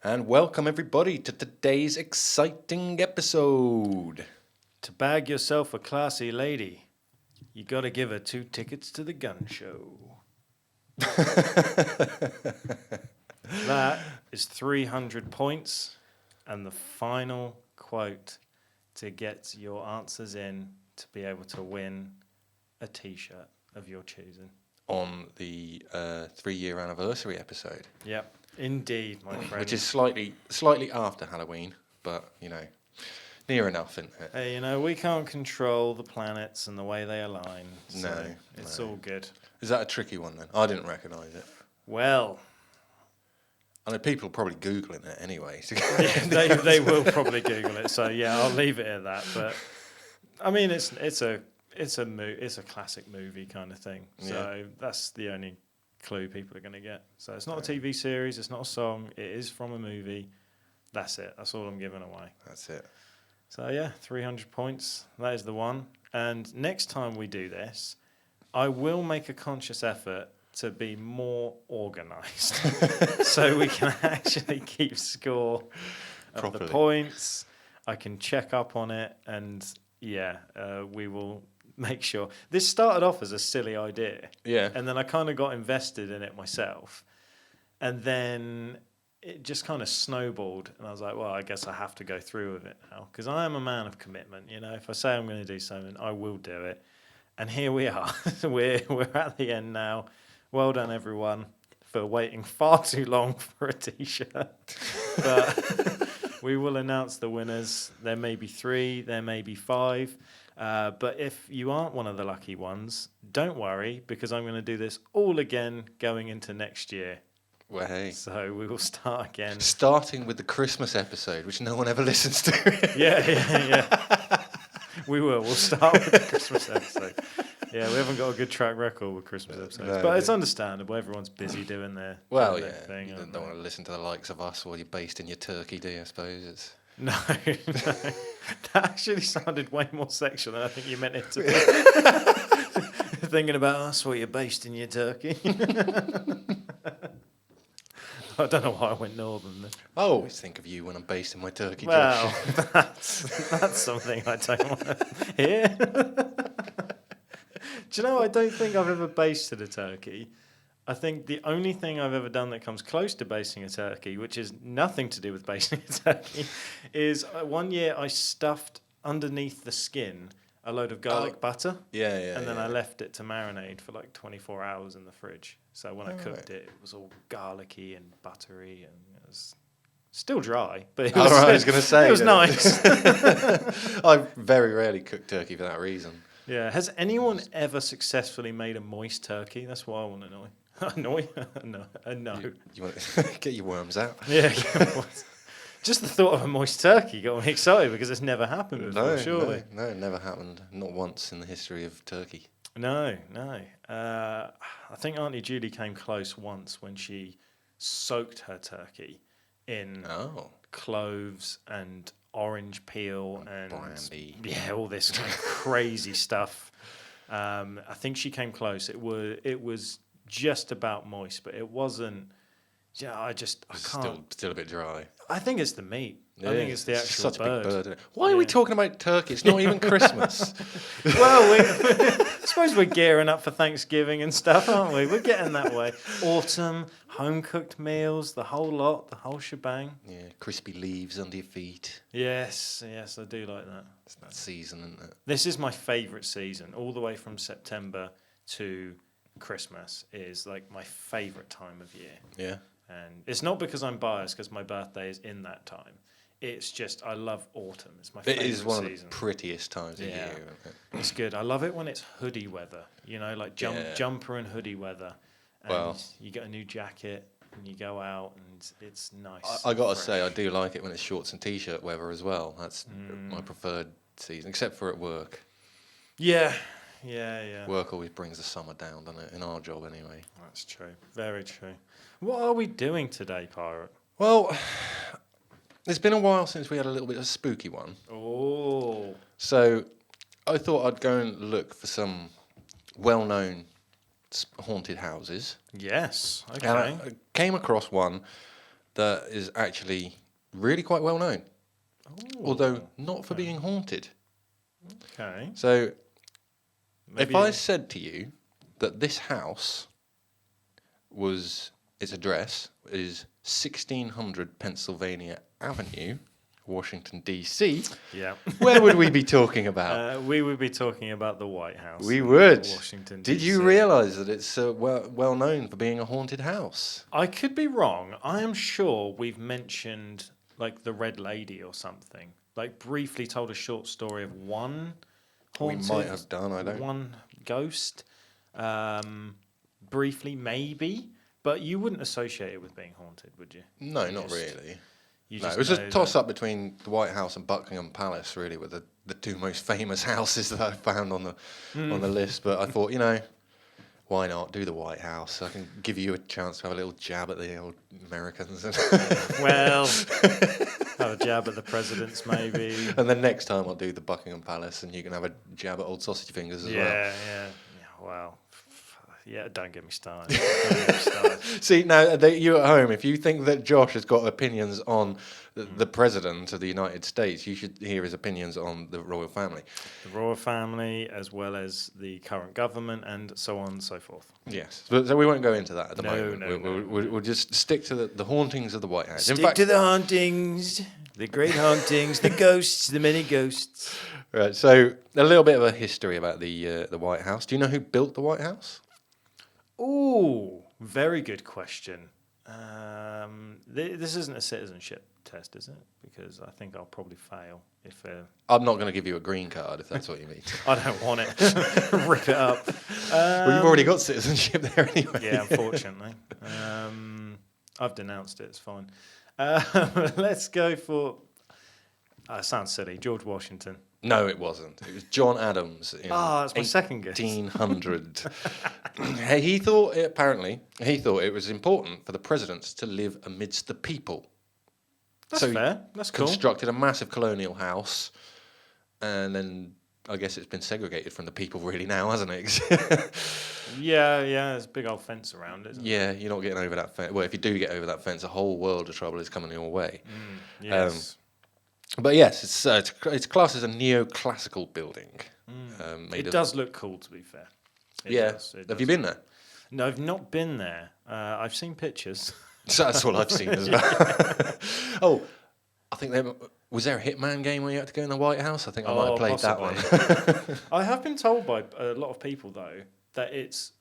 And welcome everybody to today's exciting episode. To bag yourself a classy lady, you gotta give her 2 tickets to the gun show. That is 300 points, and the final quote to get your answers in to be able to win a t-shirt of your choosing. On the 3-year anniversary episode. Yep, indeed, my friend. Which is slightly after Halloween, but, near enough, isn't it? Hey, we can't control the planets and the way they align. So No. It's all good. Is that a tricky one then? I didn't recognise it. Well, I know people are probably Googling it anyway. yeah, they will probably Google it. So yeah, I'll leave it at that. But I mean, it's a classic movie kind of thing. So that's the only clue people are going to get. So it's not a TV series. It's not a song. It is from a movie. That's it. That's all I'm giving away. That's it. So yeah, 300 points. That is the one. And next time we do this, I will make a conscious effort to be more organised so we can actually keep score of Properly. the points. I can check up on it, and we will make sure. This started off as a silly idea. Yeah. And then I kind of got invested in it myself. And then it just kind of snowballed. And I was like, well, I guess I have to go through with it now. Because I am a man of commitment. If I say I'm going to do something, I will do it. And here we are. We're at the end now. Well done, everyone, for waiting far too long for a T-shirt. But we will announce the winners. There may be 3, there may be 5. But if you aren't one of the lucky ones, don't worry, because I'm going to do this all again going into next year. Well, hey. So we will start again. Starting with the Christmas episode, which no one ever listens to. Yeah. We will. We'll start with the Christmas episode. Yeah, we haven't got a good track record with Christmas episodes. No. But it's understandable. Everyone's busy doing their thing. You don't want to listen to the likes of us while you're based in your turkey, do you, I suppose? No. That actually sounded way more sexual than I think you meant it to be. Thinking about us while you're based in your turkey. I don't know why I went northern then. I always think of you when I'm based in my turkey, Well, Josh. that's something I don't want to hear. Do you know, I don't think I've ever basted a turkey. I think the only thing I've ever done that comes close to basting a turkey, which is nothing to do with basting a turkey, is one year I stuffed underneath the skin a load of garlic butter. Yeah. And then I left it to marinate for like 24 hours in the fridge. So when I cooked it, it was all garlicky and buttery, and it was still dry. But it was, I was going to say. It was nice. I very rarely cook turkey for that reason. Yeah. Has anyone ever successfully made a moist turkey? That's what I want to know. No. You want to get your worms out? Yeah. Just the thought of a moist turkey got me excited because it's never happened before, surely. No, it never happened. Not once in the history of turkey. No. I think Auntie Julie came close once when she soaked her turkey in cloves and orange peel and brandy. Yeah, all this kind of crazy stuff. I think she came close. It was just about moist, but it wasn't. Yeah, I can't. Still a bit dry. I think it's the meat. I think it's the actual such bird. a big bird, isn't it? Why are we talking about turkey? It's not even Christmas. Well, I suppose we're gearing up for Thanksgiving and stuff, aren't we? We're getting that way. Autumn, home-cooked meals, the whole lot, the whole shebang. Yeah, crispy leaves under your feet. Yes, I do like that. It's that season, isn't it? This is my favourite season. All the way from September to Christmas is like my favourite time of year. Yeah. And it's not because I'm biased, because my birthday is in that time. It's just, I love autumn. It's my favourite season. It is one of the prettiest times of year, isn't it? It's good. I love it when it's hoodie weather, like jumper and hoodie weather. And you get a new jacket and you go out and it's nice. I got to say, I do like it when it's shorts and T-shirt weather as well. That's my preferred season, except for at work. Yeah. Work always brings the summer down, doesn't it? In our job, anyway. That's true. Very true. What are we doing today, Pirate? Well, it's been a while since we had a little bit of a spooky one. Oh. So I thought I'd go and look for some well-known haunted houses. Yes. Okay. And I came across one that is actually really quite well known, although not for okay. being haunted. Okay. So, Maybe if I said to you that this house its address is 1600 Pennsylvania Avenue, Washington, D.C., yeah. where would we be talking about? We would be talking about the White House. We in would. Washington, Did D.C. you realise that it's well known for being a haunted house? I could be wrong. I am sure we've mentioned like the Red Lady or something. Like briefly told a short story of one haunted. We might have done, I don't. One ghost. Briefly, maybe. But you wouldn't associate it with being haunted, would you? No, You not just- really. You No, just it was know a toss-up between the White House and Buckingham Palace, really, were the two most famous houses that I found on the list. But I thought, why not do the White House? I can give you a chance to have a little jab at the old Americans. Well, have a jab at the presidents, maybe. And then next time I'll do the Buckingham Palace, and you can have a jab at old sausage fingers as well. Yeah. Wow. Yeah, don't get me started. Don't get me started. See, now, you at home, if you think that Josh has got opinions on the President of the United States, you should hear his opinions on the royal family. The royal family, as well as the current government, and so on and so forth. Yes. So we won't go into that at the No, moment. We'll just stick to the hauntings of the White House. Stick to the hauntings, the great hauntings, the ghosts, the many ghosts. Right, so a little bit of a history about the White House. Do you know who built the White House? Ooh, very good question. This isn't a citizenship test, is it? Because I think I'll probably fail if... I'm not going to give you a green card, if that's what you mean. I don't want it. Rip it up. Well, you've already got citizenship there anyway. Yeah, unfortunately. I've denounced it. It's fine. Let's go for... it sounds silly. George Washington. No, it wasn't. It was John Adams in that's my second guess. 1800. He thought it was important for the presidents to live amidst the people. That's fair. That's cool. Constructed a massive colonial house, and then I guess it's been segregated from the people really now, hasn't it? Yeah. There's a big old fence around it. Yeah, you're not getting over that fence. Well, if you do get over that fence, a whole world of trouble is coming your way. Yes. But yes, it's classed as a neoclassical building. It does look cool, to be fair. It does. Have you been there? No, I've not been there. I've seen pictures. So that's what I've seen as well. Oh, I think was there a Hitman game where you had to go in the White House? I think I might have played possibly. that one. I have been told by a lot of people, though, that it's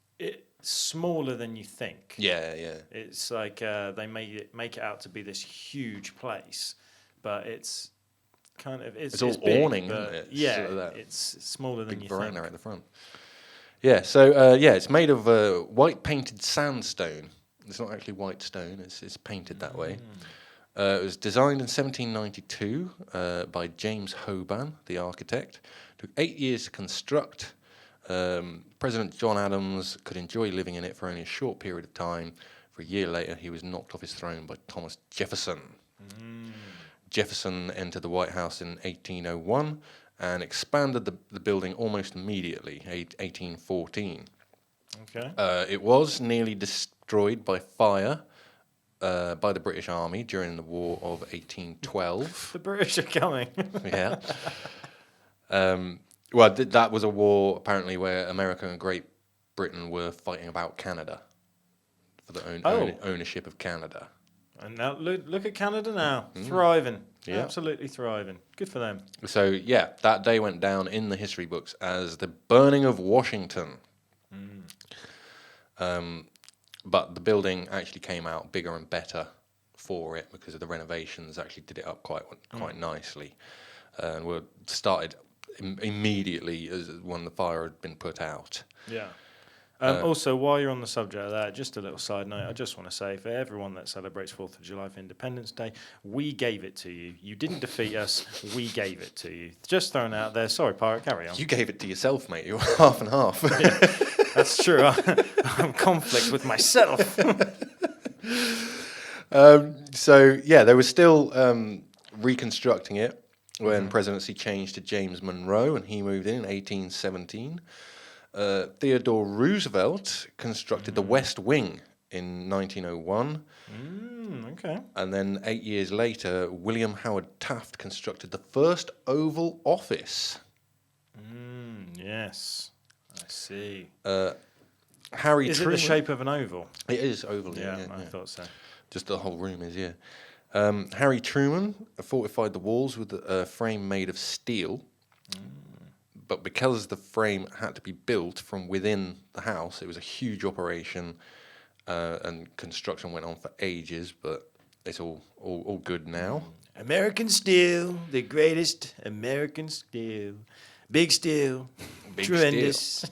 smaller than you think. Yeah. It's like they make it out to be this huge place, but it's kind of it's all big, awning, but isn't it? Yeah, Sort of that it's smaller than big you veranda think. at the front. Yeah, so it's made of white painted sandstone. It's not actually white stone. It's painted that way. It was designed in 1792 by James Hoban, the architect. It took 8 years to construct. President John Adams could enjoy living in it for only a short period of time. For a year later, he was knocked off his throne by Thomas Jefferson. Jefferson entered the White House in 1801 and expanded the building almost immediately, 1814. Okay. It was nearly destroyed by fire by the British Army during the War of 1812. The British are coming. Yeah. Well, that was a war, apparently, where America and Great Britain were fighting about Canada for the ownership of Canada. And now look at Canada now, thriving, Yeah. absolutely thriving. Good for them. So, yeah, that day went down in the history books as the burning of Washington. But the building actually came out bigger and better for it because of the renovations. Actually did it up quite nicely, and were started immediately as when the fire had been put out. Yeah. Also, while you're on the subject of that, just a little side note, I just want to say, for everyone that celebrates 4th of July for Independence Day, we gave it to you. You didn't defeat us, we gave it to you. Just throwing out there. Sorry, Pirate, carry on. You gave it to yourself, mate. You were half and half. Yeah, that's true. I'm in conflict with myself. So, yeah, they were still reconstructing it when presidency changed to James Monroe, and he moved in 1817. Theodore Roosevelt constructed the West Wing in 1901. Okay. And then 8 years later, William Howard Taft constructed the first Oval Office. Yes. I see. Harry Is Truman. it the shape of an oval? It is oval, Yeah, I thought so. Just the whole room is, yeah. Harry Truman fortified the walls with a frame made of steel. But because the frame had to be built from within the house, it was a huge operation, and construction went on for ages, but it's all good now. American steel, the greatest American steel. Big steel. Big tremendous.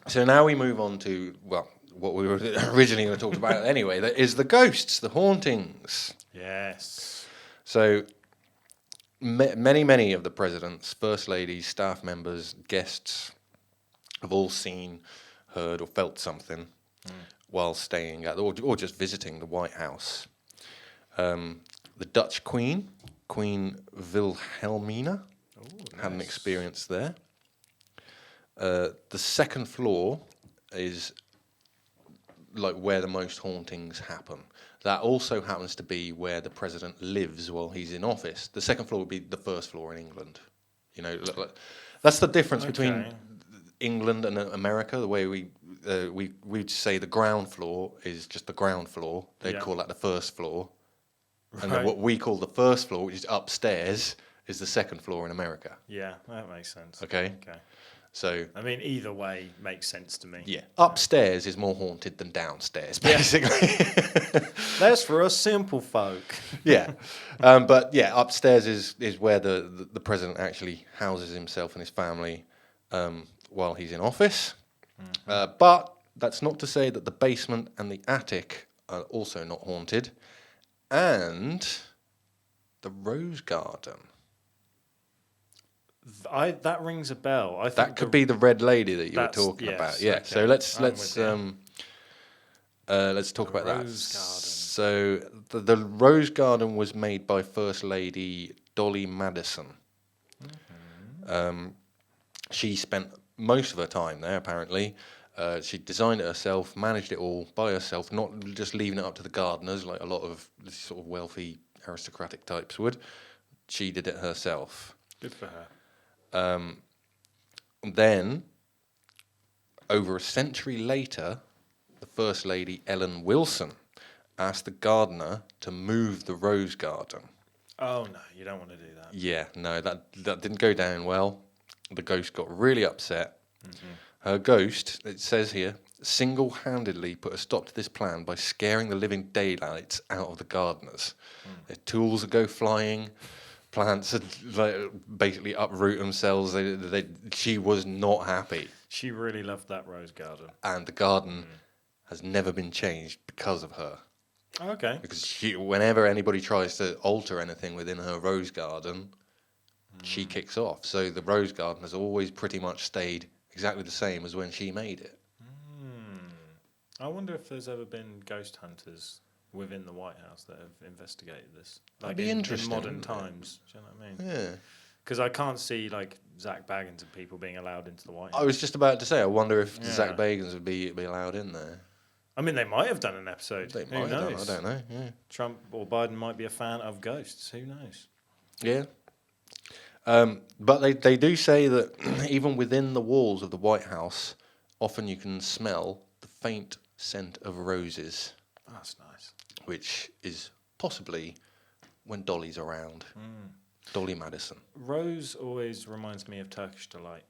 So now we move on to, well, what we were originally going to talk about anyway, that is the ghosts, the hauntings. Yes. So many of the presidents, first ladies, staff members, guests have all seen, heard, or felt something while staying at, or just visiting the White House. The Dutch Queen, Queen Wilhelmina, had an experience there. The second floor is like where the most hauntings happen. That also happens to be where the president lives while he's in office. The second floor would be the first floor in England. You know, that's the difference between England and America. The way we'd say the ground floor is just the ground floor. They'd call that the first floor. Right. And then what we call the first floor, which is upstairs, is the second floor in America. Yeah, that makes sense. Okay. So I mean, either way makes sense to me. Yeah, upstairs is more haunted than downstairs, basically. That's for us simple folk. Yeah, but yeah, upstairs is where the president actually houses himself and his family while he's in office. But that's not to say that the basement and the attic are also not haunted, and the rose garden. That rings a bell. I think that could be the red lady that you were talking about. Yeah. Okay. So let's talk about that. Rose garden. So the rose garden was made by First Lady Dolly Madison. She spent most of her time there. Apparently, she designed it herself, managed it all by herself, not just leaving it up to the gardeners like a lot of sort of wealthy aristocratic types would. She did it herself. Good for her. Then, over a century later, the First Lady Ellen Wilson asked the gardener to move the rose garden. Oh no, you don't want to do that. Yeah, no, that didn't go down well. The ghost got really upset. Her ghost, it says here, single-handedly put a stop to this plan by scaring the living daylights out of the gardeners. Their tools would go flying. Plants would basically uproot themselves. She was not happy. She really loved that rose garden. And the garden has never been changed because of her. Okay. Because whenever anybody tries to alter anything within her rose garden, she kicks off. So the rose garden has always pretty much stayed exactly the same as when she made it. I wonder if there's ever been ghost hunters within the White House that have investigated this. That'd be interesting. In modern times. Do you know what I mean? Yeah. Because I can't see like Zach Baggins and people being allowed into the White House. I was just about to say, I wonder if Zach Bagans would be allowed in there. I mean, they might have done an episode. They Who might knows? have done, I don't know. Yeah. Trump or Biden might be a fan of ghosts. Who knows? Yeah. But they do say that even within the walls of the White House, often you can smell the faint scent of roses. That's nice. Which is possibly when Dolly's around. Dolly Madison. Rose always reminds me of Turkish Delight.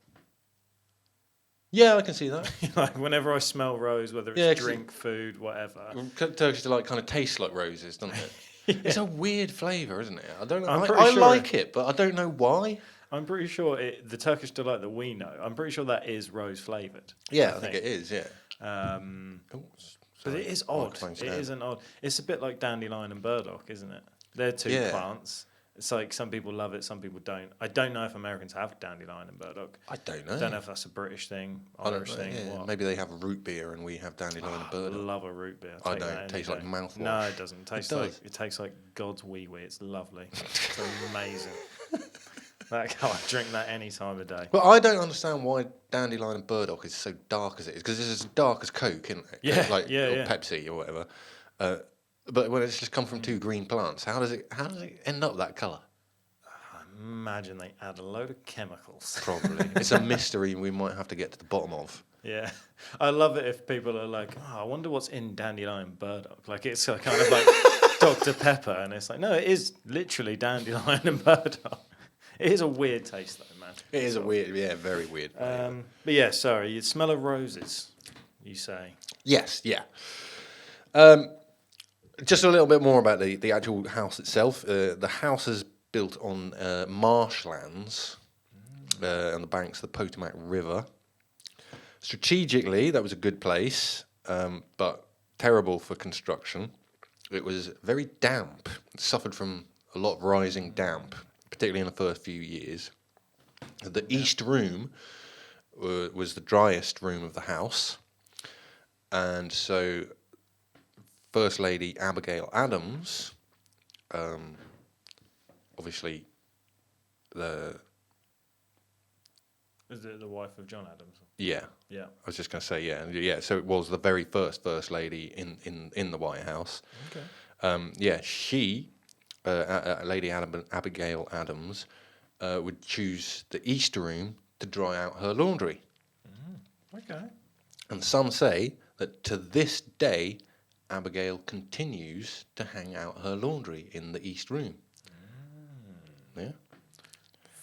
Yeah, I can see that. Like whenever I smell rose, whether it's drink, food, whatever. Turkish Delight kind of tastes like roses, doesn't it? It's a weird flavour, isn't it? I don't know. I like it, but I don't know why. I'm pretty sure the Turkish Delight that we know, I'm pretty sure that is rose flavoured. Yeah, I think it is, yeah. But it is odd. It isn't odd. It's a bit like dandelion and burdock, isn't it? They're two plants. It's like some people love it, some people don't. I don't know if Americans have dandelion and burdock. I don't know. I don't know if that's a British thing, Irish thing. Yeah. What. Maybe they have root beer and we have dandelion and burdock. I love a root beer. I don't. It tastes like mouthwash. No, it doesn't. It tastes like God's wee wee. It's lovely. It's amazing. I drink that any time of day. But I don't understand why dandelion and burdock is so dark as it is, because it's as dark as Coke, isn't it? Yeah, or Pepsi or whatever. But when it's just come from two green plants, how does it end up that colour? I imagine they add a load of chemicals. Probably. It's a mystery we might have to get to the bottom of. Yeah, I love it if people are like, "Oh, I wonder what's in dandelion burdock." Like it's kind of like Dr Pepper, and it's like, no, it is literally dandelion and burdock. It is a weird taste, though, man. It is a weird, very weird. But yeah, sorry, you smell of roses. You say? Yes, yeah. Just a little bit more about the actual house itself. The house is built on marshlands on the banks of the Potomac River. Strategically, that was a good place, but terrible for construction. It was very damp. It suffered from a lot of rising damp, particularly in the first few years. The east room was the driest room of the house, and so First Lady Abigail Adams, obviously Is it the wife of John Adams? yeah. Yeah. I was just going to say, yeah. So it was the very first lady in the White House. Okay. She, Lady Abigail Adams, would choose the East Room to dry out her laundry. Okay. And some say that to this day, Abigail continues to hang out her laundry in the East Room. Yeah.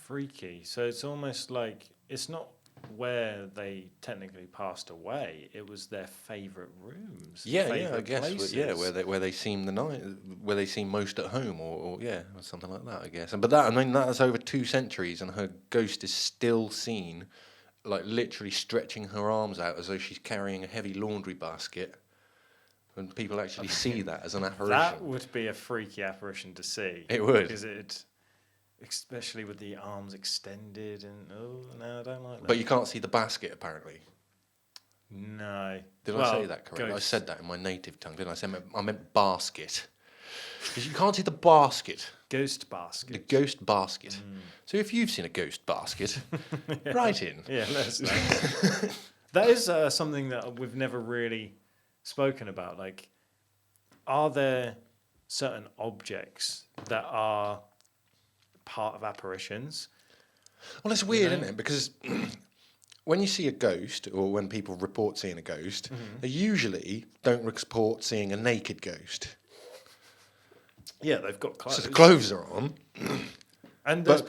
Freaky. So it's almost like it's not where they technically passed away. It was their favourite rooms. Yeah, favourite I guess. places. Where they seem where they seem most at home, or something like that. I guess. But that's over 2 centuries, and her ghost is still seen, like literally stretching her arms out as though she's carrying a heavy laundry basket. And people actually see that as an apparition. That would be a freaky apparition to see. It would. Because especially with the arms extended, and no, I don't like that. But you can't see the basket, apparently. No. Did I say that correctly? I said that in my native tongue, didn't I? I meant basket. Because you can't see the basket. Ghost basket. The ghost basket. So if you've seen a ghost basket, write in. Yeah, let us know. That is something that we've never really spoken about. Like, are there certain objects that are part of apparitions? Well, it's weird, isn't it? Because when you see a ghost, or when people report seeing a ghost, they usually don't report seeing a naked ghost. Yeah, they've got clothes. So the clothes are on. But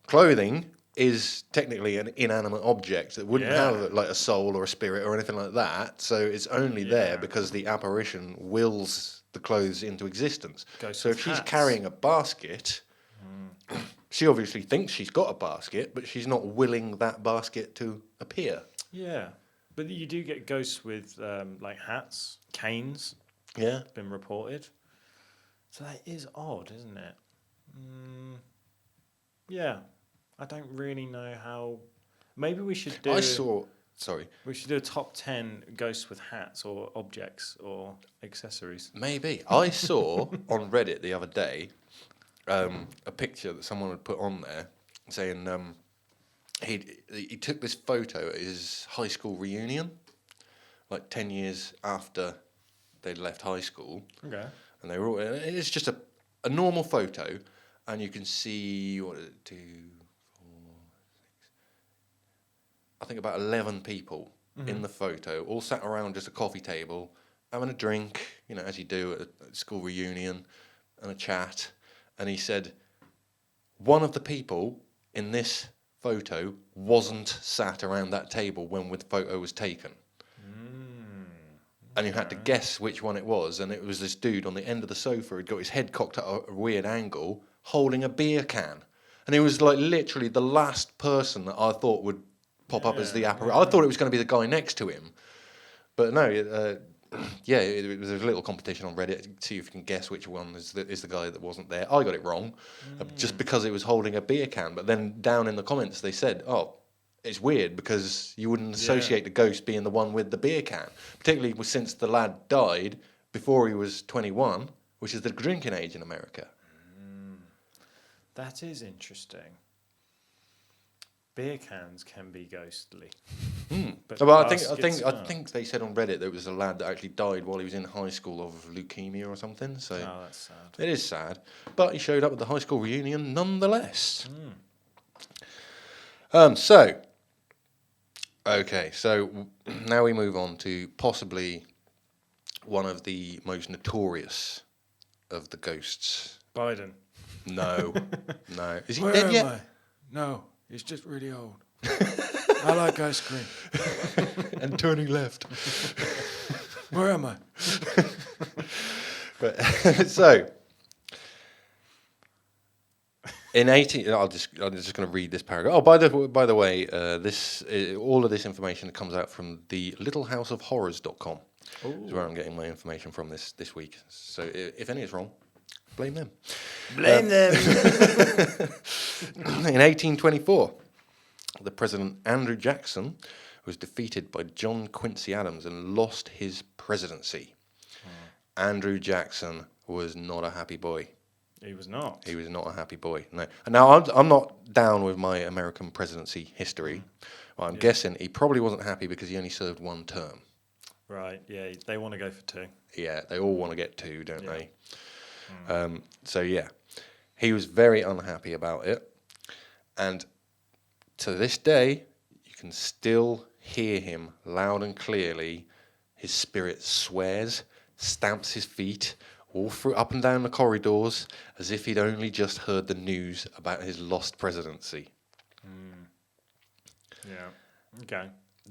clothing is technically an inanimate object that wouldn't have like a soul or a spirit or anything like that. So it's only there because the apparition wills the clothes into existence. So if she's carrying a basket, she obviously thinks she's got a basket, but she's not willing that basket to appear. Yeah, but you do get ghosts with like hats, canes. Yeah, it's been reported. So that is odd, isn't it? Yeah, I don't really know how. Maybe we should do. We should do a top 10 ghosts with hats or objects or accessories. Maybe. I saw on Reddit the other day a picture that someone had put on there saying he took this photo at his high school reunion, like 10 years after they'd left high school. Okay. And they were all, it's just a normal photo, and you can see, what is it, 2, 4, 6, I think about 11 people in the photo, all sat around just a coffee table, having a drink, as you do at a school reunion, and a chat. And he said, one of the people in this photo wasn't sat around that table when the photo was taken. And you had to guess which one it was, and it was this dude on the end of the sofa who'd got his head cocked at a weird angle, holding a beer can. And he was like literally the last person that I thought would pop up as the apparition. I thought it was going to be the guy next to him. But no, it was a little competition on Reddit to see if you can guess which one is the guy that wasn't there. I got it wrong, just because it was holding a beer can. But then down in the comments they said, it's weird because you wouldn't associate the ghost being the one with the beer can, particularly since the lad died before he was 21, which is the drinking age in America. That is interesting. beer cans can be ghostly. But Well, I baskets, think they said on Reddit there was a lad that actually died while he was in high school of leukemia or something. So oh, that's sad. it is sad, but he showed up at the high school reunion nonetheless. So now we move on to possibly one of the most notorious of the ghosts. Biden. No, no. Is he Where dead am yet? I? No, he's just really old. I like ice cream. And turning left. Where am I? But so in 18, I'm just going to read this paragraph. Oh, by the way, all of this information comes out from the littlehouseofhorrors.com. Is where I'm getting my information from this week. So if any is wrong, blame them. Blame them. In 1824, the President Andrew Jackson was defeated by John Quincy Adams and lost his presidency. Andrew Jackson was not a happy boy. He was not. He was not a happy boy. No. And now I'm not down with my American presidency history. Well, I'm guessing he probably wasn't happy because he only served one term. Right. Yeah. They want to go for 2. Yeah, they all want to get 2, don't they? So yeah, he was very unhappy about it, and to this day, you can still hear him loud and clearly. His spirit swears, stamps his feet all through up and down the corridors as if he'd only just heard the news about his lost presidency. Yeah. Okay.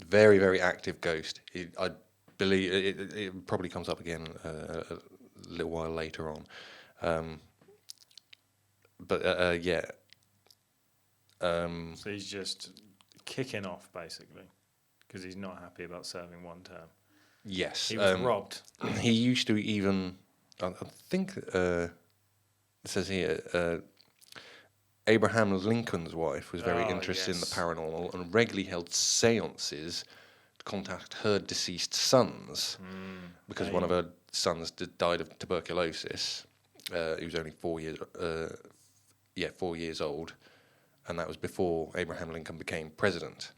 Very, very active ghost. I believe it probably comes up again a little while later on. Yeah. So he's just kicking off, basically, because he's not happy about serving 1 term. Yes. He was robbed. He used to even, I think, it says here, Abraham Lincoln's wife was very interested in the paranormal and regularly held seances to contact her deceased sons because one of her sons died of tuberculosis. He was only 4 years old, and that was before Abraham Lincoln became president.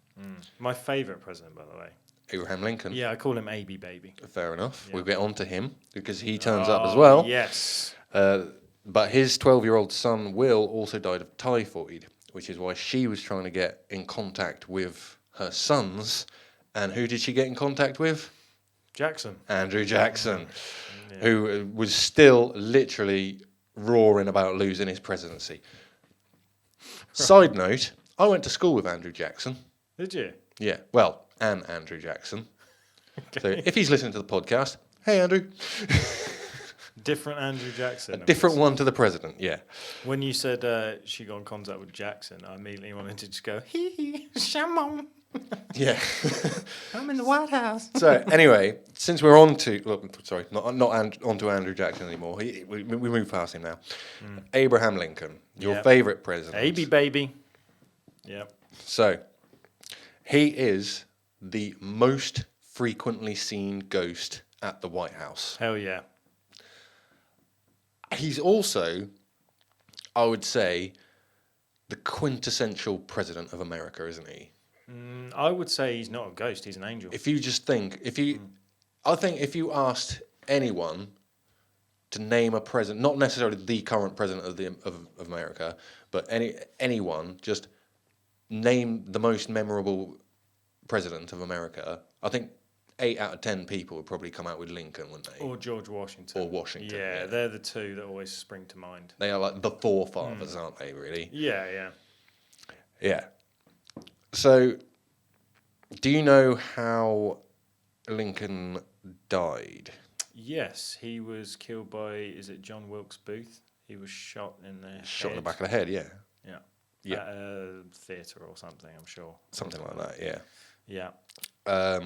My favourite president, by the way. Abraham Lincoln. Yeah, I call him AB Baby. Fair enough. Yeah. We'll get on to him because he turns up as well. Yes. But his 12-year-old son, Will, also died of typhoid, which is why she was trying to get in contact with her sons. And who did she get in contact with? Jackson. Andrew Jackson, who was still literally roaring about losing his presidency. Side note, I went to school with Andrew Jackson. Did you? Yeah, well, and Andrew Jackson. Okay. So if he's listening to the podcast, hey, Andrew. Different Andrew Jackson. A different one to the president, yeah. When you said she got in contact with Jackson, I immediately wanted to just go, hee hee, shamon. Yeah. I'm in the White House. So anyway, since we're on to, not on to Andrew Jackson anymore. We move past him now. Abraham Lincoln, your favourite president. AB Baby. Yep. So he is the most frequently seen ghost at the White House. Hell yeah. He's also, I would say, the quintessential president of America, isn't he? I would say he's not a ghost, he's an angel. If you just think, I think if you asked anyone to name a president, not necessarily the current president of America, but anyone, just name the most memorable president of America, I think 8 out of 10 people would probably come out with Lincoln, wouldn't they? Or George Washington. Or Washington. Yeah, they're the two that always spring to mind. They are like the forefathers, aren't they, really? Yeah, yeah. Yeah. So, do you know how Lincoln died? Yes, he was killed by, is it John Wilkes Booth? He was shot in the head. Shot in the back of the head, yeah. Yeah. Yeah. At a theatre or something, I'm sure. Something like that, yeah. Yeah.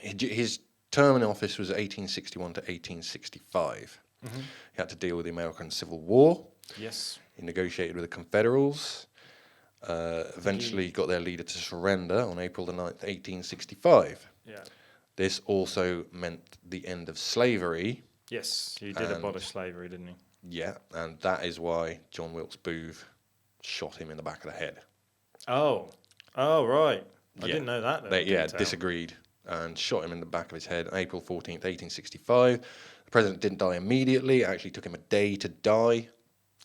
His term in office was 1861 to 1865. Mm-hmm. He had to deal with the American Civil War. Yes. He negotiated with the Confederates. Eventually got their leader to surrender on April the 9th, 1865. Yeah. This also meant the end of slavery. Yes, he did abolish slavery, didn't he? Yeah, and that is why John Wilkes Booth shot him in the back of the head Oh, right. I Yeah. didn't know that. They Detail. disagreed and shot him in the back of his head on April 14th, 1865. The president didn't die immediately. It actually took him a day to die.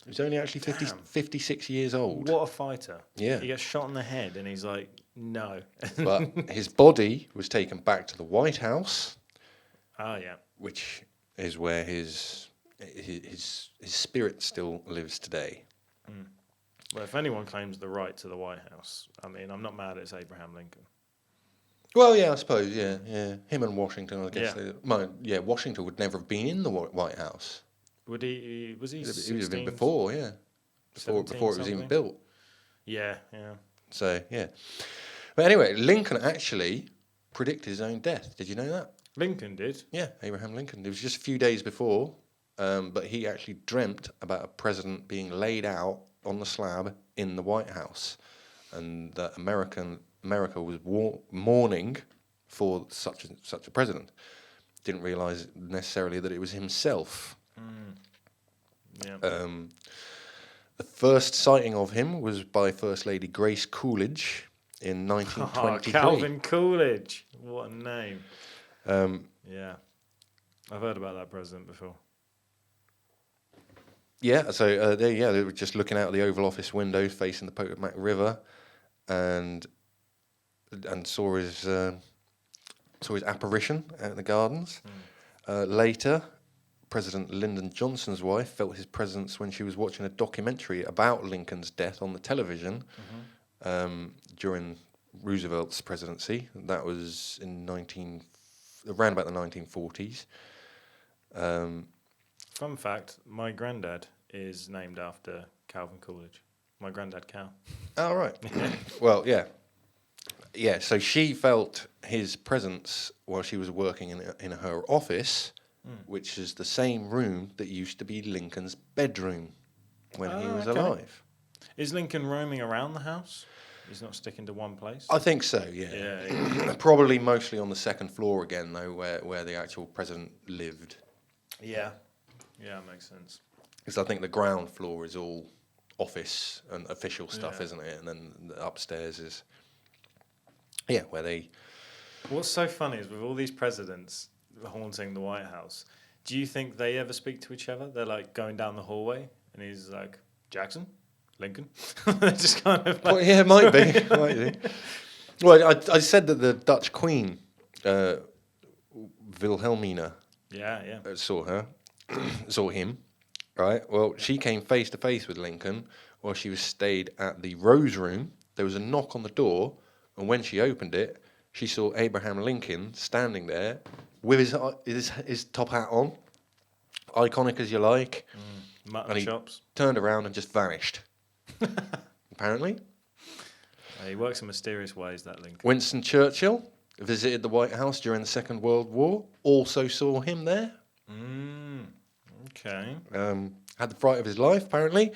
He was only actually 56 years old. What a fighter. Yeah. He gets shot in the head and he's like, no. But his body was taken back to the White House. Oh, yeah. Which is where his spirit still lives today. Mm. Well, if anyone claims the right to the White House, I mean, I'm not mad it's Abraham Lincoln. Well, yeah, I suppose, yeah. Him and Washington, I guess. Yeah. Washington would never have been in the White House. Was he? He would have been before, yeah. Before it was even built. Yeah. So, yeah. But anyway, Lincoln actually predicted his own death. Did you know that? Lincoln did? Yeah, Abraham Lincoln. It was just a few days before, but he actually dreamt about a president being laid out on the slab in the White House, and that America was mourning for such a president. Didn't realise necessarily that it was himself. Yeah. The first sighting of him was by First Lady Grace Coolidge in 1923. Calvin Coolidge. What a name. Yeah. I've heard about that president before. Yeah, so they were just looking out the Oval Office window facing the Potomac River, and saw his apparition out in the gardens. Later, President Lyndon Johnson's wife felt his presence when she was watching a documentary about Lincoln's death on the television during Roosevelt's presidency. That was in around about the 1940s. Fun fact, my granddad is named after Calvin Coolidge. My granddad Cal. Oh, right. Well, yeah. Yeah, so she felt his presence while she was working in her office, which is the same room that used to be Lincoln's bedroom when he was alive. Is Lincoln roaming around the house? He's not sticking to one place? I think so, yeah. Yeah. Probably mostly on the second floor again, though, where the actual president lived. Yeah. Yeah, makes sense. Because I think the ground floor is all office and official stuff, isn't it? And then the upstairs is, where they... What's so funny is with all these presidents haunting the White House, do you think they ever speak to each other? They're like going down the hallway and he's like, Jackson? Lincoln? They're just kind of like... Well, yeah, might be. Well, I said that the Dutch Queen, Wilhelmina, saw him, right? Well, she came face to face with Lincoln while she was stayed at the Rose Room. There was a knock on the door, and when she opened it, she saw Abraham Lincoln standing there with his top hat on, iconic as you like. Mutton chops. Turned around and just vanished. Apparently. He works in mysterious ways, that Lincoln. Winston Churchill visited the White House during the Second World War, also saw him there. Okay. Had the fright of his life, apparently.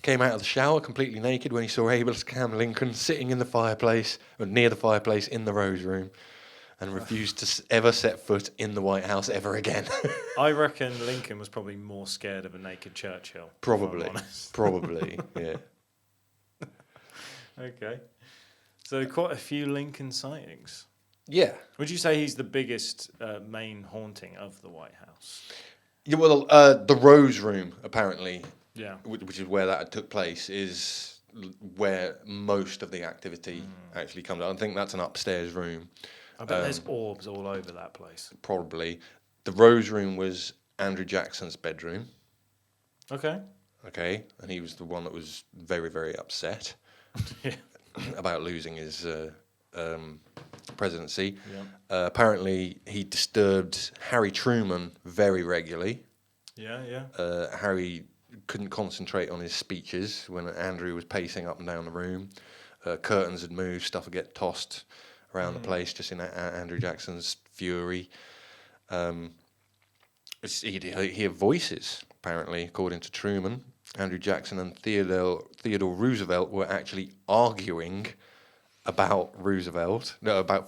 Came out of the shower completely naked when he saw Abraham Lincoln sitting in the fireplace, or near the fireplace in the Rose Room, and refused to ever set foot in the White House ever again. I reckon Lincoln was probably more scared of a naked Churchill. Probably, yeah. Okay. So quite a few Lincoln sightings. Yeah. Would you say he's the biggest main haunting of the White House? Yeah, well, the Rose Room, apparently, which is where that took place, is where most of the activity actually comes out. I think that's an upstairs room. I bet there's orbs all over that place. Probably. The Rose Room was Andrew Jackson's bedroom. Okay, and he was the one that was very, very upset about losing his presidency. Yeah. Apparently, he disturbed Harry Truman very regularly. Yeah. Harry couldn't concentrate on his speeches when Andrew was pacing up and down the room. Curtains had moved, stuff would get tossed around the place just in Andrew Jackson's fury. He'd hear voices, apparently, according to Truman. Andrew Jackson and Theodore Roosevelt were actually arguing about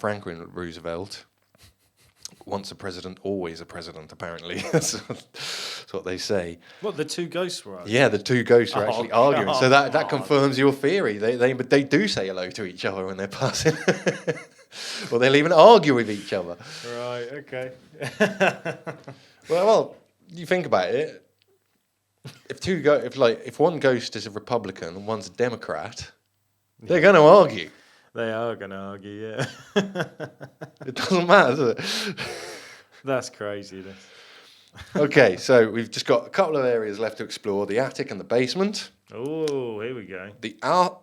Franklin Roosevelt. Once a president, always a president, apparently. That's what they say. What, the two ghosts were? Yeah, the two ghosts are actually arguing. So that God. confirms your theory. They do say hello to each other when they're passing. Or they'll even argue with each other. Right, okay. Well, you think about it. If one ghost is a Republican and one's a Democrat, they're going to argue. They are going to argue, yeah. It doesn't matter, does it? That's crazy. Okay, so we've just got a couple of areas left to explore, the attic and the basement. Oh, here we go. The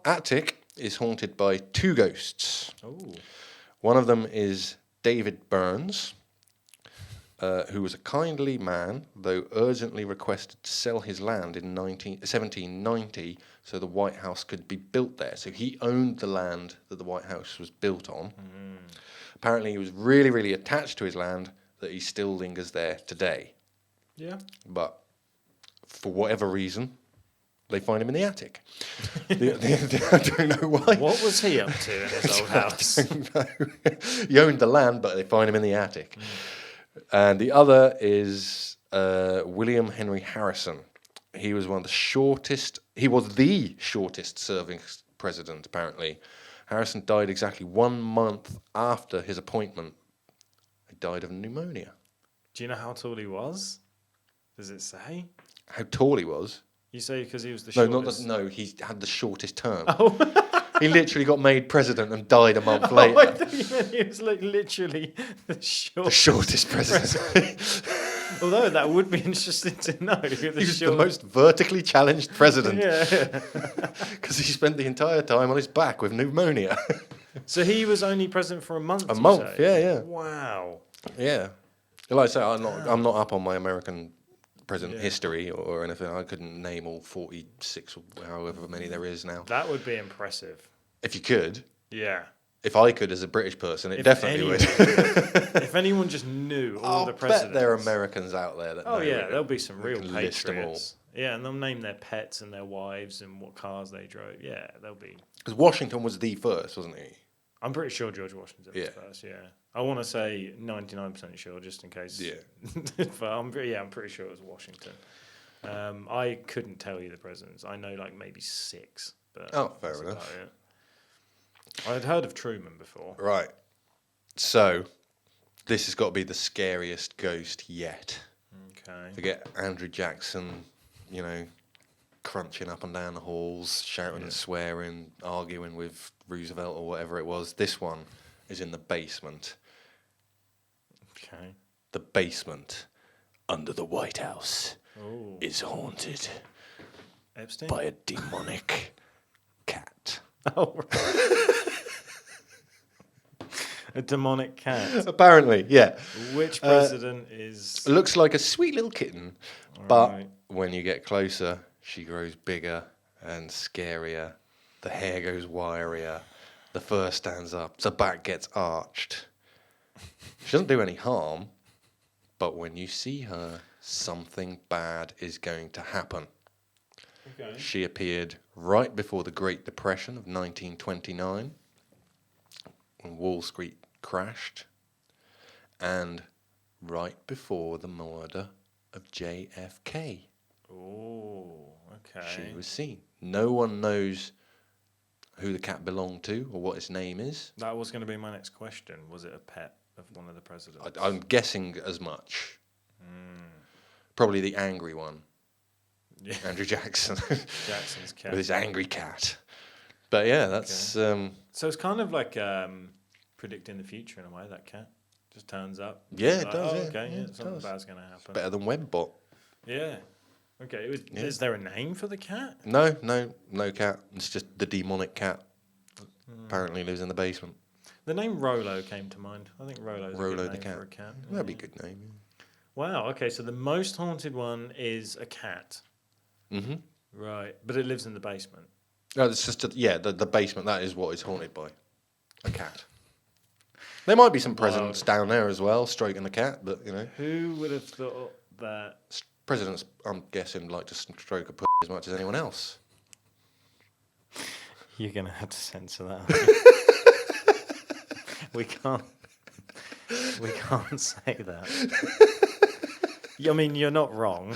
attic is haunted by two ghosts. Oh. One of them is David Burns, who was a kindly man, though urgently requested to sell his land in 1790 so the White House could be built there. So he owned the land that the White House was built on. Apparently he was really, really attached to his land that he still lingers there today. Yeah. But for whatever reason, they find him in the attic. I don't know why. What was he up to in his old house? I don't know. He owned the land, but they find him in the attic. And the other is William Henry Harrison. He was the shortest serving president, apparently. Harrison died exactly 1 month after his appointment. He died of pneumonia. Do you know how tall he was? Does it say? How tall he was? You say because he was the No, shortest? he had the shortest term. Oh. He literally got made president and died a month later. Oh, I thought you meant he was like literally the shortest president. Although that would be interesting to know. He was the most vertically challenged president. Yeah. Because he spent the entire time on his back with pneumonia. So he was only president for a month. A month, yeah. Wow. Yeah. Like I say, I'm not up on my American president history or anything. I couldn't name all 46 or however many there is now. That would be impressive. If you could. Yeah. If I could as a British person, it definitely would. If anyone just knew all the presidents. I bet there are Americans out there that know there'll be some real list them all. patriots. Yeah, and they'll name their pets and their wives and what cars they drove. Yeah, they'll be. Because Washington was the first, wasn't he? I'm pretty sure George Washington was first, yeah. I want to say 99% sure, just in case. Yeah. But I'm pretty sure it was Washington. I couldn't tell you the presidents. I know like maybe 6. But fair enough. I'd heard of Truman before. Right. So, this has got to be the scariest ghost yet. Okay. Forget Andrew Jackson, crunching up and down the halls, shouting and swearing, arguing with Roosevelt or whatever it was. This one is in the basement. Okay. The basement under the White House is haunted Epstein? by a demonic cat. Oh, a demonic cat. Apparently, yeah. Which president is... Looks like a sweet little kitten, but when you get closer, she grows bigger and scarier. The hair goes wirier. The fur stands up. The back gets arched. She doesn't do any harm, but when you see her, something bad is going to happen. Okay. She appeared right before the Great Depression of 1929, when Wall Street crashed, and right before the murder of JFK. Oh, okay. She was seen. No one knows who the cat belonged to or what its name is. That was going to be my next question. Was it a pet of one of the presidents? I'm guessing as much. Probably the angry one. Yeah. Andrew Jackson. Jackson's cat. With his angry cat. But yeah, that's... Okay. So it's kind of like predicting the future in a way, that cat. Just turns up. Yeah, it does, yeah. Okay, Yeah, something bad's going to happen. better than Webbot. Yeah. Okay, is there a name for the cat? No cat. It's just the demonic cat. Apparently lives in the basement. The name Rolo came to mind. I think Rolo's a Rolo good the name cat. for a cat. That'd be a good name. Wow, okay, so the most haunted one is a cat. Mm-hmm. Right, but it lives in the basement. No, it's just the basement. That is what it's haunted by. A cat. There might be some presidents down there as well, stroking the cat, but Who would have thought that? Presidents, I'm guessing, like to stroke a pussy as much as anyone else. You're going to have to censor that. We can't. We can't say that. I mean, you're not wrong.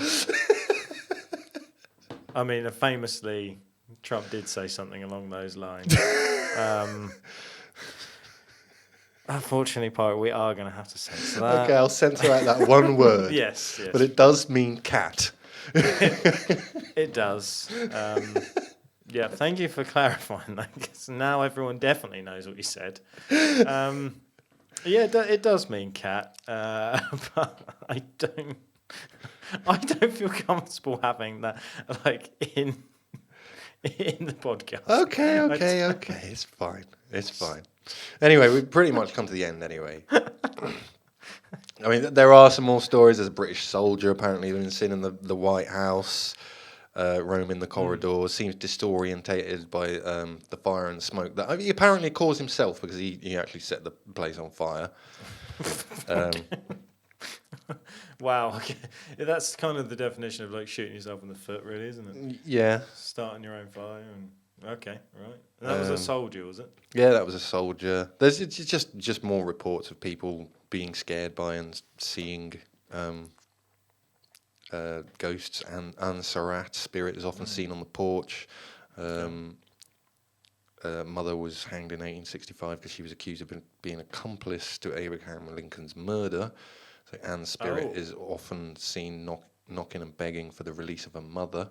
I mean, famously, Trump did say something along those lines. Unfortunately, Pirate, we are going to have to censor that. Okay, I'll censor out that one word. Yes. But it does mean cat. It does. Yeah, thank you for clarifying that. 'Cause now everyone definitely knows what you said. Yeah, it does mean cat, but I don't feel comfortable having that like in the podcast. Okay. It's fine. Anyway, we've pretty much come to the end anyway. I mean, there are some more stories. There's a British soldier apparently been seen in the White House, roaming the corridors. Seems disorientated by the fire and smoke. That he apparently caused himself because he actually set the place on fire. Wow, okay. That's kind of the definition of like shooting yourself in the foot, really, isn't it? Yeah. Starting your own fire. Okay, right. And that was a soldier, was it? Yeah, that was a soldier. There's just more reports of people being scared by and seeing ghosts, and Sarat spirit is often seen on the porch. Mother was hanged in 1865 because she was accused of being accomplice to Abraham Lincoln's murder. So Anne's spirit is often seen knocking and begging for the release of her mother.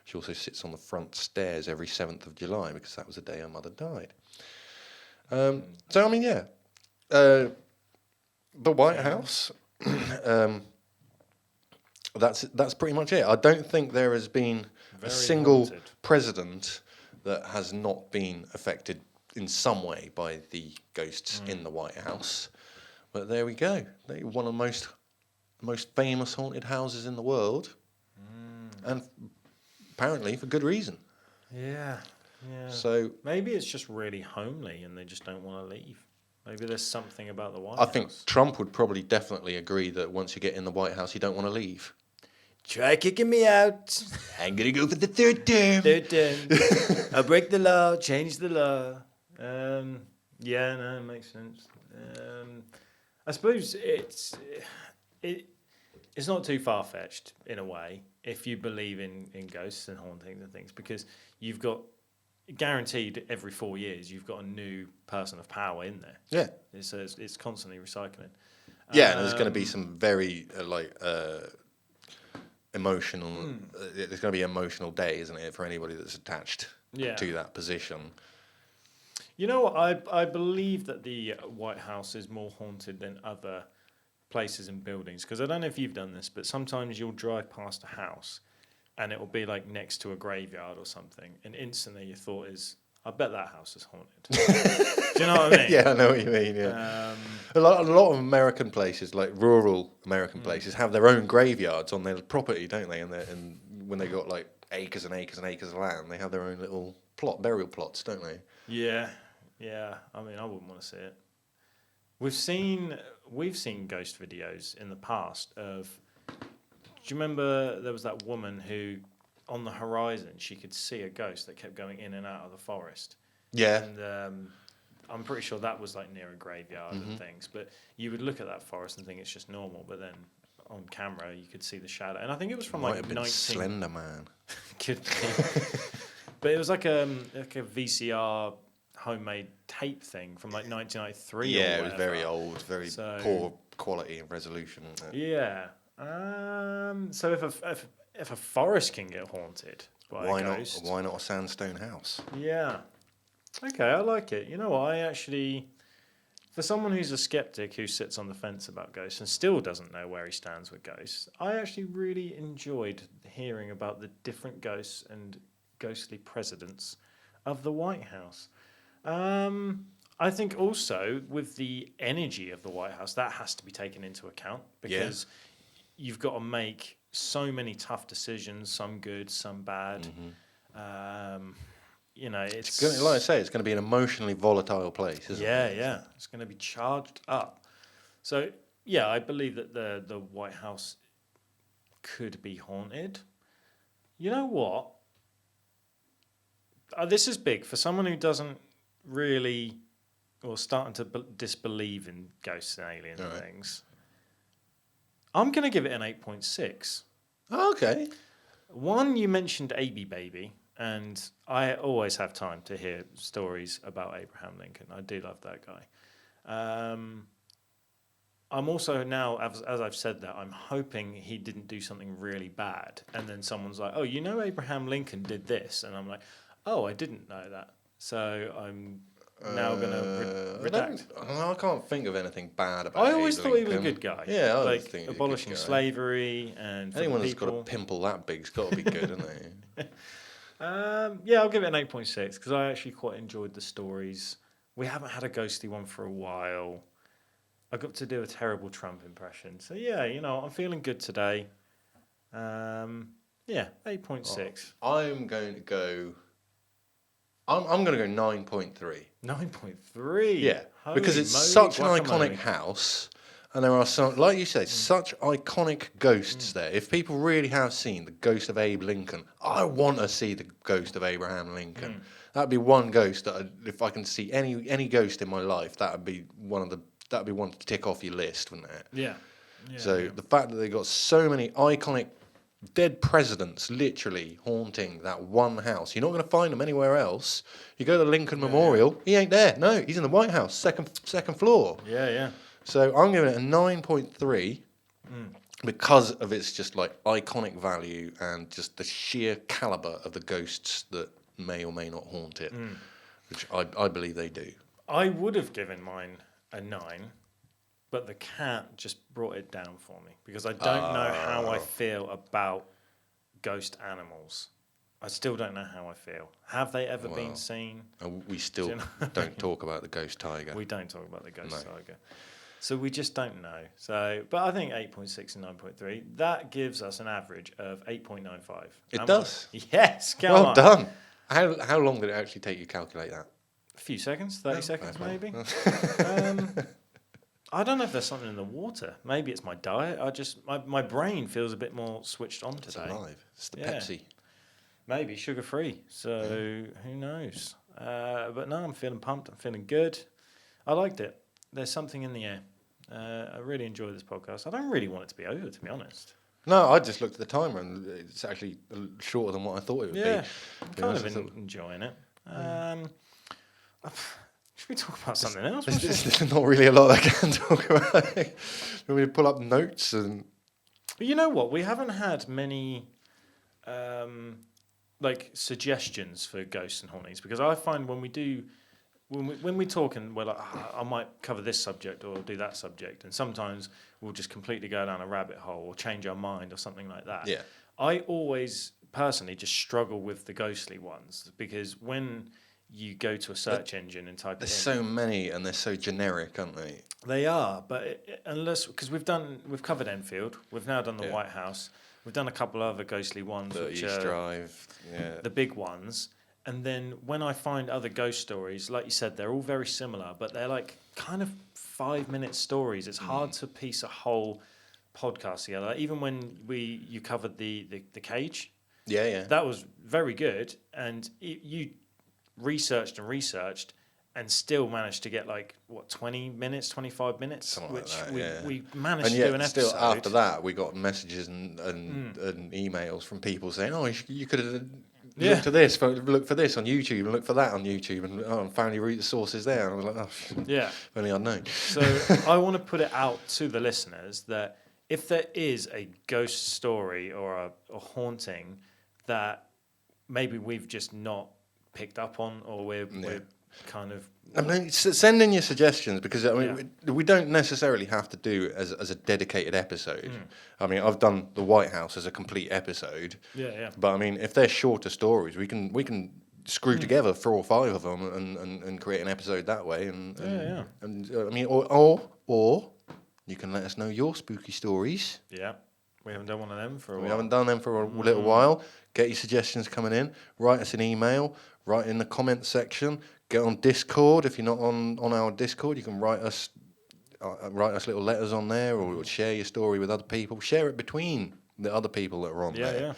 She also sits on the front stairs every 7th of July because that was the day her mother died. So, I mean, yeah. The White House, that's pretty much it. I don't think there has been a single haunted president that has not been affected in some way by the ghosts in the White House. But there we go. They're one of the most famous haunted houses in the world. And apparently for good reason. Yeah. So maybe it's just really homely and they just don't want to leave. Maybe there's something about the White I House. think Trump would probably definitely agree that once you get in the White House, you don't want to leave. Try kicking me out. I'm going to go for the third term. I'll break the law, change the law. Yeah, no, it makes sense. I suppose it's not too far-fetched in a way if you believe in ghosts and hauntings and things, because you've got guaranteed every 4 years you've got a new person of power in there. Yeah. It's constantly recycling. Yeah, and there's going to be some very emotional. There's going to be an emotional day, isn't it, for anybody that's attached to that position. You know what? I believe that the White House is more haunted than other places and buildings, because I don't know if you've done this, but sometimes you'll drive past a house and it will be like next to a graveyard or something, and instantly your thought is, I bet that house is haunted. Do you know what I mean? Yeah, I know what you mean. Yeah, a lot of American places, like rural American places, have their own graveyards on their property, don't they? And when they got like acres and acres and acres of land, they have their own little burial plots, don't they? Yeah. I mean, I wouldn't want to see it. We've seen ghost videos in the past of. Do you remember there was that woman who, on the horizon, she could see a ghost that kept going in and out of the forest? Yeah. And I'm pretty sure that was like near a graveyard and things. But you would look at that forest and think it's just normal, but then on camera you could see the shadow. And I think it was from Might like have been Slender Man. Could be. But it was like a VCR homemade tape thing from like 1993. Yeah, or it was very old, very poor quality and resolution. Wasn't it? Yeah. So if a forest can get haunted by a ghost, why not a sandstone house? Yeah. Okay, I like it. You know what? For someone who's a skeptic who sits on the fence about ghosts and still doesn't know where he stands with ghosts, I actually really enjoyed hearing about the different ghosts and ghostly presidents of the White House. I think also with the energy of the White House, that has to be taken into account, because you've got to make so many tough decisions, some good, some bad. It's gonna, like I say, it's going to be an emotionally volatile place, isn't it? Yeah. It's going to be charged up. So yeah, I believe that the White House could be haunted. You know what? This is big for someone who doesn't really or starting to disbelieve in ghosts and aliens and Alright. things, I'm going to give it an 8.6. Okay. One, you mentioned AB Baby, and I always have time to hear stories about Abraham Lincoln. I do love that guy. I'm also now, as I've said that, I'm hoping he didn't do something really bad. And then someone's like, oh, you know Abraham Lincoln did this? And I'm like, oh, I didn't know that. So I'm now going to redact. I can't think of anything bad about I always Abe thought he was a Lincoln. good guy. Yeah, I always like think he's a good abolishing guy. slavery and for Anyone the that's got a people. pimple that big's got to be good, isn't they? Yeah, I'll give it an 8.6 because I actually quite enjoyed the stories. We haven't had a ghostly one for a while. I got to do a terrible Trump impression. So, yeah, I'm feeling good today. Yeah, 8.6. I'm going to go. I'm going to go 9.3. 9.3? Yeah, Holy because it's moly, such an guacamole. iconic house, and there are some, like you said, such iconic ghosts there. If people really have seen the ghost of Abe Lincoln, I want to see the ghost of Abraham Lincoln. That'd be one ghost that if I can see any ghost in my life, that'd be one to tick off your list, wouldn't it? Yeah. So the fact that they got so many iconic dead presidents literally haunting that one house. You're not going to find them anywhere else. You go to the Lincoln Memorial, he ain't there. No, he's in the White House, second floor. Yeah. So I'm giving it a 9.3 because of its just like iconic value and just the sheer caliber of the ghosts that may or may not haunt it, which I believe they do. I would have given mine a 9, but the cat just brought it down for me because I don't know how I feel about ghost animals. I still don't know how I feel. Have they ever been seen? And we still don't talk about the ghost tiger. We don't talk about the ghost tiger. So we just don't know. So, but I think 8.6 and 9.3, that gives us an average of 8.95. It does. Yes, come Well on. done. How long did it actually take you to calculate that? A few seconds, 30 seconds maybe. I don't know if there's something in the water. Maybe it's my diet. My brain feels a bit more switched on today. It's alive. It's the Yeah. Pepsi. Maybe sugar-free. So who knows? But no, I'm feeling pumped. I'm feeling good. I liked it. There's something in the air. I really enjoy this podcast. I don't really want it to be over, to be honest. No, I just looked at the timer and it's actually shorter than what I thought it would be. Yeah, I'm kind of enjoying it. Should we talk about something else? There's not really a lot I can talk about. You want me to pull up notes and... But you know what? We haven't had many suggestions for ghosts and hauntings because I find when we talk and we're like, I might cover this subject or do that subject, and sometimes we'll just completely go down a rabbit hole or change our mind or something like that. Yeah. I always personally just struggle with the ghostly ones because when you go to a search engine and type it in. There's so many and they're so generic, aren't they? They are, but because we've covered Enfield, we've now done the White House, we've done a couple other ghostly ones, The which East are Drive, the big ones. And then when I find other ghost stories, like you said, they're all very similar, but they're like kind of 5-minute stories. It's hard to piece a whole podcast together. Even when you covered the cage, that was very good, and you researched and still managed to get 20 minutes, 25 minutes, something which like that, we managed and to do an yet still episode. after that we got messages and emails from people saying, oh, you could have looked for this, look for this on YouTube and look for that on YouTube and found your sources there. And I was like, oh, if only I'd known. So I want to put it out to the listeners that if there is a ghost story or a haunting that maybe we've just not picked up on, or we're kind of... I mean, send in your suggestions because we don't necessarily have to do it as a dedicated episode. I mean, I've done the White House as a complete episode. But I mean, if they're shorter stories, we can screw together 4 or 5 of them and create an episode that way. And I mean, or you can let us know your spooky stories. Yeah. We haven't done one of them for a while. We haven't done them for a little while. Get your suggestions coming in. Write us an email. Write in the comments section. Get on Discord. If you're not on our Discord, you can write us little letters on there, or share your story with other people. Share it between the other people that are on there.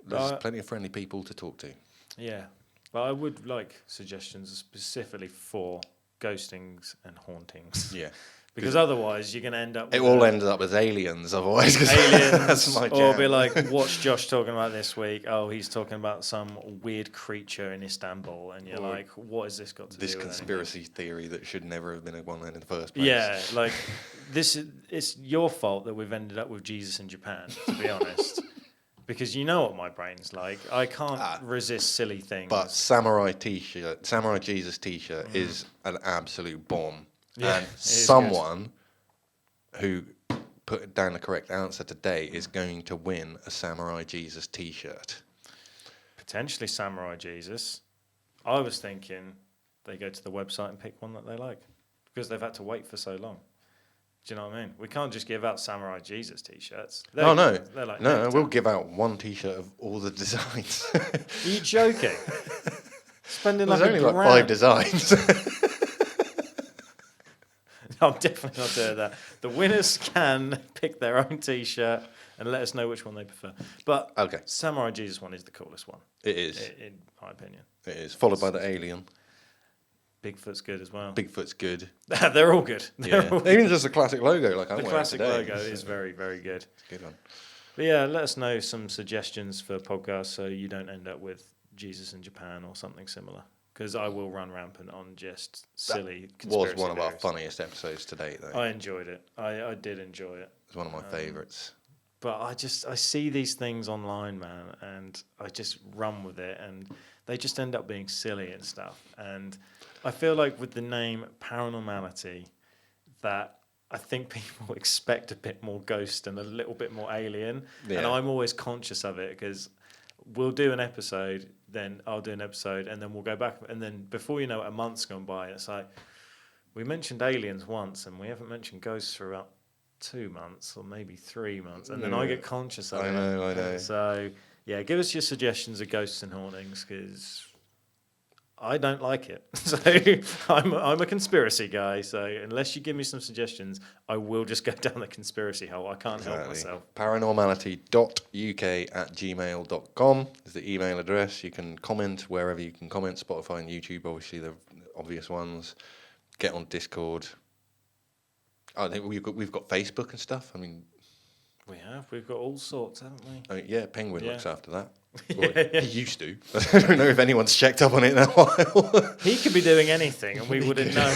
There's plenty of friendly people to talk to. Yeah. But I would like suggestions specifically for ghostings and hauntings. Yeah. Because otherwise, you're going to end up with It all ended up as aliens otherwise. 'Cause aliens. that's my Or jam. be like, what's Josh talking about this week? Oh, he's talking about some weird creature in Istanbul. And you're like, what has this got to This do with conspiracy theory that should never have been a one in the first place. Yeah, like, it's your fault that we've ended up with Jesus in Japan, to be honest. Because you know what my brain's like. I can't resist silly things. But Samurai Jesus T-shirt is an absolute bomb. Yeah, and it is someone who put down the correct answer today is going to win a Samurai Jesus T-shirt. Potentially Samurai Jesus. I was thinking they go to the website and pick one that they like. Because they've had to wait for so long. Do you know what I mean? We can't just give out Samurai Jesus T-shirts. No, They're like no, we'll give out one T-shirt of all the designs. Are you joking? Spending There's like only a like grand. 5 designs. I'm definitely not doing that. The winners can pick their own T-shirt and let us know which one they prefer. But Okay. Samurai Jesus one is the coolest one. It is. In my opinion. It is. Followed by the alien. Bigfoot's good as well. Bigfoot's good. They're all good. Yeah. Even just the classic logo, like I'm The wearing classic today. logo is very, very good. It's a good one. But yeah, let us know some suggestions for podcasts so you don't end up with Jesus in Japan or something similar. Because I will run rampant on just silly conspiracy Was one of our theories. funniest episodes to date, though. I enjoyed it. I did enjoy it. It's one of my favourites. But I see these things online, man, and I just run with it, and they just end up being silly and stuff. And I feel like with the name Paranormality, that I think people expect a bit more ghost and a little bit more alien. Yeah. And I'm always conscious of it because we'll do an episode, then I'll do an episode, and then we'll go back. And then before you know it, a month's gone by, and it's like, we mentioned aliens once, and we haven't mentioned ghosts for about 2 months or maybe 3 months. And then I get conscious of it. I know. So, yeah, give us your suggestions of ghosts and hauntings because I don't like it. So I'm a conspiracy guy. So unless you give me some suggestions, I will just go down the conspiracy hole. I can't help myself. Paranormality.uk@gmail.com is the email address. You can comment wherever you can comment. Spotify and YouTube, obviously the obvious ones. Get on Discord. I think we've got Facebook and stuff. I mean, We've got all sorts, haven't we? yeah, Penguin looks after that. Yeah. He used to. I don't know if anyone's checked up on it in a while. He could be doing anything and we wouldn't know.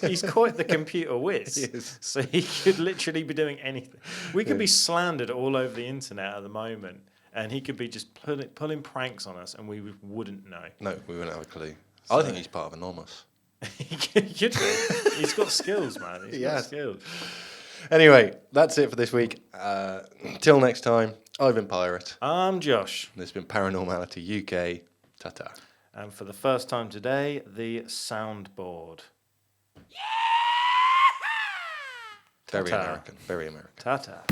He's quite the computer whiz. Yes. So he could literally be doing anything. We could be slandered all over the internet at the moment and he could be just pulling pranks on us and we wouldn't know. No, we wouldn't have a clue. I think he's part of Anonymous. He could be. He's got skills, man. He's got skills. Anyway, that's it for this week. Till next time, I've been Pirate. I'm Josh. This has been Paranormality UK. Ta-ta. And for the first time today, the soundboard. Very American. Very American. Ta-ta.